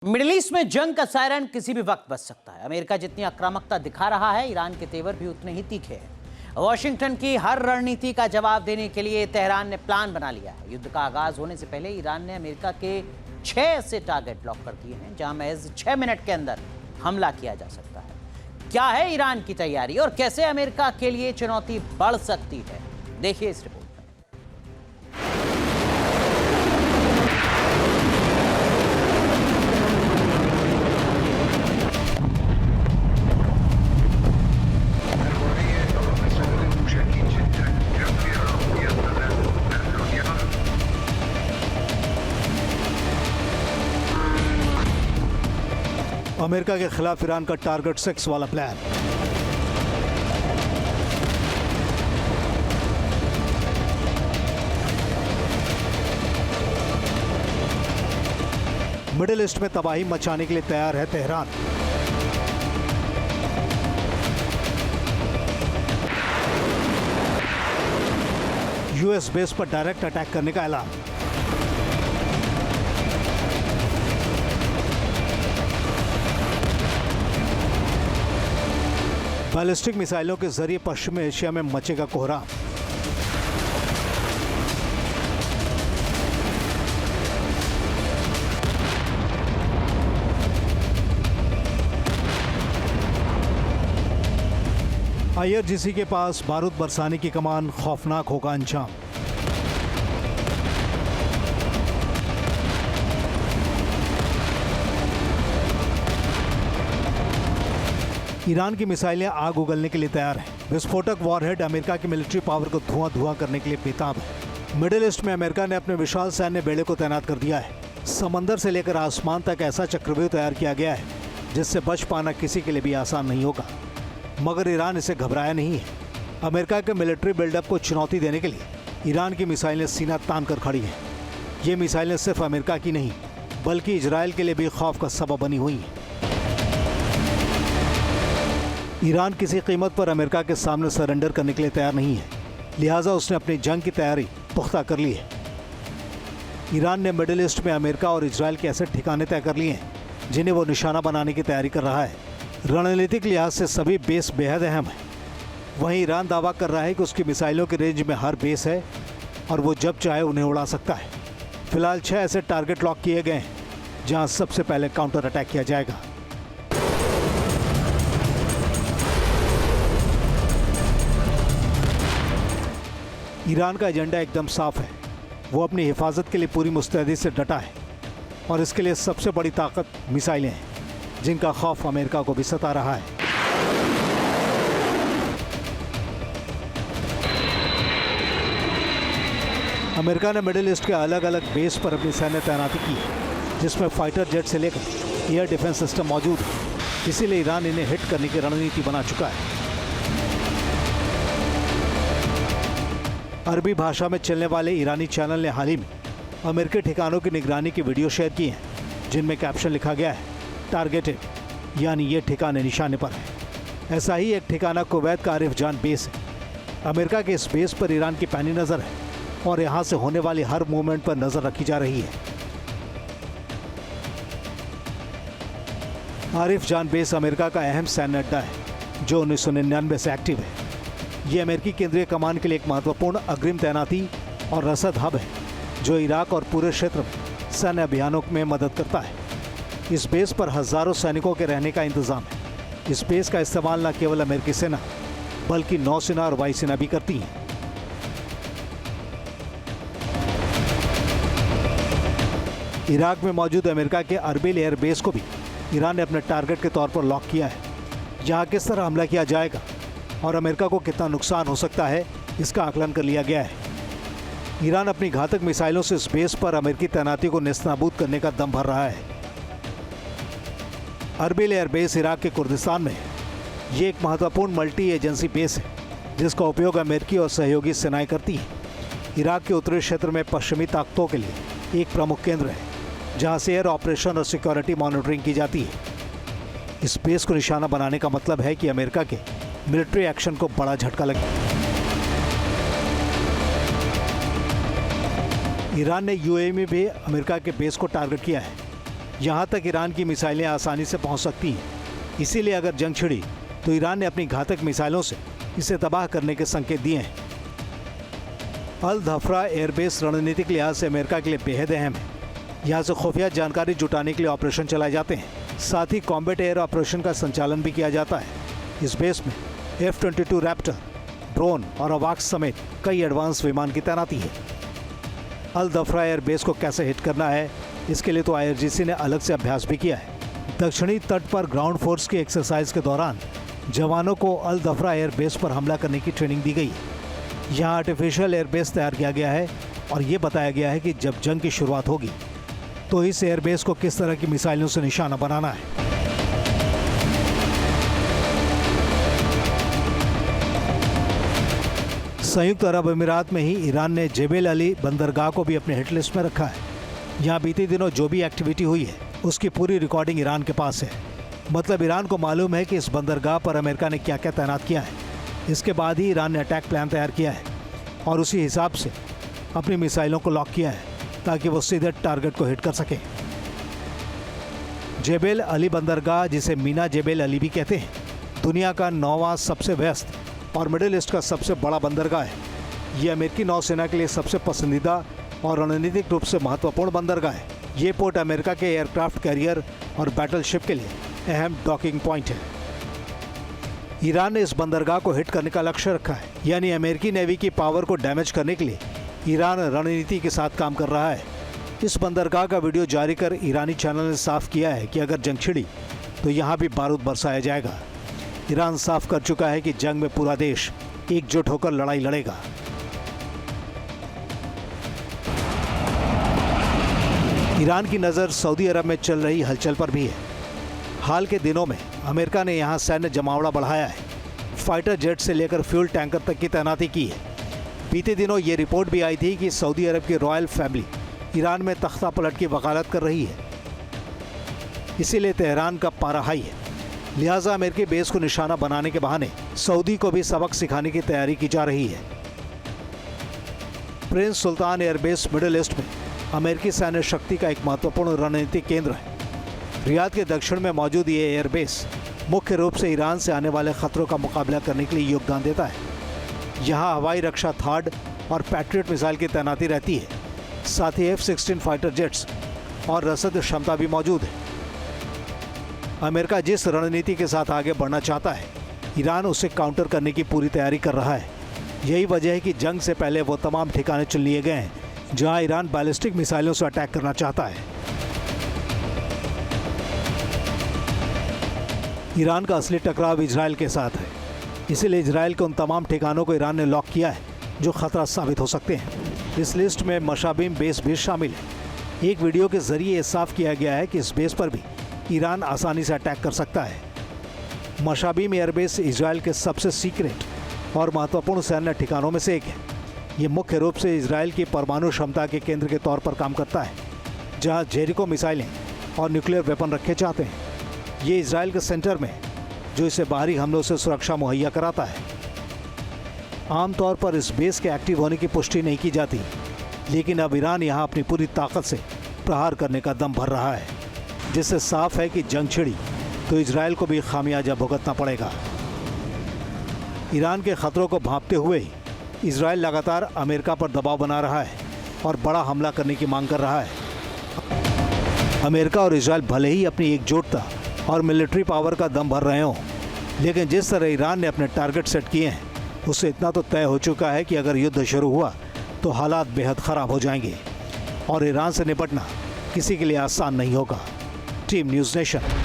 Middle east में जंग का सायरन किसी भी वक्त बज सकता है। अमेरिका जितनी आक्रामकता दिखा रहा है, ईरान के तेवर भी उतने ही तीखे हैं। वॉशिंगटन की हर रणनीति का जवाब देने के लिए तेहरान ने प्लान बना लिया है। युद्ध का आगाज होने से पहले ईरान ने अमेरिका के 6 ऐसे टारगेट लॉक कर दिए हैं जहां महज 6 मिनट के अंदर हमला किया जा सकता है। क्या है ईरान की तैयारी और कैसे अमेरिका के लिए चुनौती बढ़ सकती है, देखिए इस रिपोर्ट। अमेरिका के खिलाफ ईरान का टारगेट 6 वाला प्लान। मिडिल ईस्ट में तबाही मचाने के लिए तैयार है तेहरान। यूएस बेस पर डायरेक्ट अटैक करने का ऐलान। बैलिस्टिक मिसाइलों के जरिए पश्चिमी एशिया में मचेगा कोहराम। आईआरजीसी के पास बारूद बरसाने की कमान, खौफनाक होगा अंजाम। ईरान की मिसाइलें आग उगलने के लिए तैयार हैं। विस्फोटक वॉरहेड अमेरिका की मिलिट्री पावर को धुआं करने के लिए बेताब है। मिडिल ईस्ट में अमेरिका ने अपने विशाल सैन्य बेड़े को तैनात कर दिया है। समंदर से लेकर आसमान तक ऐसा चक्रव्यूह तैयार किया गया है जिससे बच पाना किसी के लिए भी आसान नहीं होगा। मगर ईरान इसे घबराया नहीं है। अमेरिका के मिलिट्री बिल्डअप को चुनौती देने के लिए ईरान की मिसाइलें सीना तान कर खड़ी हैं। ये मिसाइलें सिर्फ अमेरिका की नहीं बल्कि इजराइल के लिए भी खौफ का सबब बनी हुई हैं। ईरान किसी कीमत पर अमेरिका के सामने सरेंडर करने के लिए तैयार नहीं है, लिहाजा उसने अपनी जंग की तैयारी पुख्ता कर ली है। ईरान ने मिडिल ईस्ट में अमेरिका और इजराइल के ऐसे ठिकाने तय कर लिए हैं जिन्हें वो निशाना बनाने की तैयारी कर रहा है। रणनीतिक लिहाज से सभी बेस बेहद अहम है। वहीं ईरान दावा कर रहा है कि उसकी मिसाइलों की रेंज में हर बेस है और वो जब चाहे उन्हें उड़ा सकता है। फिलहाल 6 ऐसे टारगेट लॉक किए गए हैं जहां सबसे पहले काउंटर अटैक किया जाएगा। ईरान का एजेंडा एकदम साफ है। वो अपनी हिफाजत के लिए पूरी मुस्तैदी से डटा है और इसके लिए सबसे बड़ी ताकत मिसाइलें हैं जिनका खौफ अमेरिका को भी सता रहा है। अमेरिका ने मिडिल ईस्ट के अलग अलग बेस पर अपनी सैन्य तैनाती की है जिसमें फाइटर जेट से लेकर एयर डिफेंस सिस्टम मौजूद है। इसीलिए ईरान इन्हें हिट करने की रणनीति बना चुका है। अरबी भाषा में चलने वाले ईरानी चैनल ने हाल ही में अमेरिकी ठिकानों की निगरानी की वीडियो शेयर की हैं जिनमें कैप्शन लिखा गया है टारगेटेड, यानी ये ठिकाने निशाने पर है। ऐसा ही एक ठिकाना कुवैत का आरिफ जान बेस है। अमेरिका के इस बेस पर ईरान की पैनी नज़र है और यहाँ से होने वाली हर मूवमेंट पर नज़र रखी जा रही है। आरिफ जान बेस अमेरिका का अहम सैन्य अड्डा है जो 1999 से एक्टिव है। ये अमेरिकी केंद्रीय कमान के लिए एक महत्वपूर्ण अग्रिम तैनाती और रसद हब है जो इराक और पूरे क्षेत्र में सैन्य अभियानों में मदद करता है। इस बेस पर हजारों सैनिकों के रहने का इंतजाम है। इस बेस का इस्तेमाल न केवल अमेरिकी सेना बल्कि नौसेना और वायुसेना भी करती है। इराक में मौजूद अमेरिका के अर्बिल एयर बेस को भी ईरान ने अपने टारगेट के तौर पर लॉक किया है। यहाँ किस तरह हमला किया जाएगा और अमेरिका को कितना नुकसान हो सकता है, इसका आकलन कर लिया गया है। ईरान अपनी घातक मिसाइलों से इस बेस पर अमेरिकी तैनाती को नेस्तनाबूद करने का दम भर रहा है। अर्बिल एयर बेस इराक के कुर्दिस्तान में है। ये एक महत्वपूर्ण मल्टी एजेंसी बेस है जिसका उपयोग अमेरिकी और सहयोगी सेनाएं करती हैं। इराक के उत्तरी क्षेत्र में पश्चिमी ताकतों के लिए एक प्रमुख केंद्र है जहाँ से एयर ऑपरेशन और सिक्योरिटी मॉनिटरिंग की जाती है। इस बेस को निशाना बनाने का मतलब है कि अमेरिका के मिलिट्री एक्शन को बड़ा झटका लगे। ईरान ने यूएई में भी अमेरिका के बेस को टारगेट किया है। यहाँ तक ईरान की मिसाइलें आसानी से पहुँच सकती हैं। इसीलिए अगर जंग छिड़ी तो ईरान ने अपनी घातक मिसाइलों से इसे तबाह करने के संकेत दिए हैं। अल धफ्रा एयरबेस रणनीतिक लिहाज से अमेरिका के लिए बेहद अहम है। यहाँ से खुफिया जानकारी जुटाने के लिए ऑपरेशन चलाए जाते हैं। साथ ही कॉम्बैट एयर ऑपरेशन का संचालन भी किया जाता है। इस बेस में F-22 रैप्टर, ड्रोन और अवाक्स समेत कई एडवांस विमान की तैनाती है। अल धफ्रा एयरबेस को कैसे हिट करना है, इसके लिए तो IRGC ने अलग से अभ्यास भी किया है। दक्षिणी तट पर ग्राउंड फोर्स की एक्सरसाइज के दौरान जवानों को अल धफ्रा एयरबेस पर हमला करने की ट्रेनिंग दी गई है। यहाँ आर्टिफिशियल एयरबेस तैयार किया गया है और ये बताया गया है कि जब जंग की शुरुआत होगी तो इस एयरबेस को किस तरह की मिसाइलों से निशाना बनाना है। संयुक्त अरब अमीरात में ही ईरान ने जेबेल अली बंदरगाह को भी अपने हिट लिस्ट में रखा है। यहाँ बीते दिनों जो भी एक्टिविटी हुई है उसकी पूरी रिकॉर्डिंग ईरान के पास है। मतलब ईरान को मालूम है कि इस बंदरगाह पर अमेरिका ने क्या क्या तैनात किया है। इसके बाद ही ईरान ने अटैक प्लान तैयार किया है और उसी हिसाब से अपनी मिसाइलों को लॉक किया है ताकि वो सीधे टारगेट को हिट कर सके। जेबेल अली बंदरगाह, जिसे मीना जेबेल अली भी कहते हैं, दुनिया का 9वां सबसे व्यस्त और मिडिल ईस्ट का सबसे बड़ा बंदरगाह है। ये अमेरिकी नौसेना के लिए सबसे पसंदीदा और रणनीतिक रूप से महत्वपूर्ण बंदरगाह है। ये पोर्ट अमेरिका के एयरक्राफ्ट कैरियर और बैटलशिप के लिए अहम डॉकिंग पॉइंट है। ईरान ने इस बंदरगाह को हिट करने का लक्ष्य रखा है, यानी अमेरिकी नेवी की पावर को डैमेज करने के लिए ईरान रणनीति के साथ काम कर रहा है। इस बंदरगाह का वीडियो जारी कर ईरानी चैनल ने साफ किया है कि अगर जंग छिड़ी तो यहाँ भी बारूद बरसाया जाएगा। ईरान साफ कर चुका है कि जंग में पूरा देश एकजुट होकर लड़ाई लड़ेगा। ईरान की नज़र सऊदी अरब में चल रही हलचल पर भी है। हाल के दिनों में अमेरिका ने यहाँ सैन्य जमावड़ा बढ़ाया है। फाइटर जेट से लेकर फ्यूल टैंकर तक की तैनाती की है। बीते दिनों ये रिपोर्ट भी आई थी कि सऊदी अरब की रॉयल फैमिली ईरान में तख्ता पलट की वकालत कर रही है। इसीलिए तेहरान का पारा हाई है। लिहाजा अमेरिकी बेस को निशाना बनाने के बहाने सऊदी को भी सबक सिखाने की तैयारी की जा रही है। प्रिंस सुल्तान एयरबेस मिडिल ईस्ट में अमेरिकी सैन्य शक्ति का एक महत्वपूर्ण रणनीतिक केंद्र है। रियाद के दक्षिण में मौजूद ये एयरबेस मुख्य रूप से ईरान से आने वाले खतरों का मुकाबला करने के लिए योगदान देता है। यहाँ हवाई रक्षा थाड और पैट्रियट मिसाइल की तैनाती रहती है। साथ ही F-16 फाइटर जेट्स और रसद क्षमता भी मौजूद है। अमेरिका जिस रणनीति के साथ आगे बढ़ना चाहता है, ईरान उसे काउंटर करने की पूरी तैयारी कर रहा है। यही वजह है कि जंग से पहले वो तमाम ठिकाने चुन लिए गए हैं जहां ईरान बैलिस्टिक मिसाइलों से अटैक करना चाहता है। ईरान का असली टकराव इजराइल के साथ है, इसीलिए इजराइल के उन तमाम ठिकानों को ईरान ने लॉक किया है जो खतरा साबित हो सकते हैं। इस लिस्ट में मशाबीम बेस भी शामिल है। एक वीडियो के जरिए ये साफ किया गया है कि इस बेस पर भी ईरान आसानी से अटैक कर सकता है। मशाबीम एयरबेस इजराइल के सबसे सीक्रेट और महत्वपूर्ण सैन्य ठिकानों में से एक है। ये मुख्य रूप से इजराइल की परमाणु क्षमता के केंद्र के तौर पर काम करता है, जहां जेरिको मिसाइलें और न्यूक्लियर वेपन रखे जाते हैं। ये इजराइल के सेंटर में है, जो इसे बाहरी हमलों से सुरक्षा मुहैया कराता है। आमतौर पर इस बेस के एक्टिव होने की पुष्टि नहीं की जाती, लेकिन अब ईरान यहाँ अपनी पूरी ताकत से प्रहार करने का दम भर रहा है, जिससे साफ है कि जंग छिड़ी तो इजराइल को भी खामियाजा भुगतना पड़ेगा। ईरान के खतरों को भांपते हुए ही इजराइल लगातार अमेरिका पर दबाव बना रहा है और बड़ा हमला करने की मांग कर रहा है। अमेरिका और इजराइल भले ही अपनी एकजुटता और मिलिट्री पावर का दम भर रहे हों, लेकिन जिस तरह ईरान ने अपने टारगेट सेट किए हैं, उससे इतना तो तय हो चुका है कि अगर युद्ध शुरू हुआ तो हालात बेहद ख़राब हो जाएंगे और ईरान से निपटना किसी के लिए आसान नहीं होगा। Team news nation.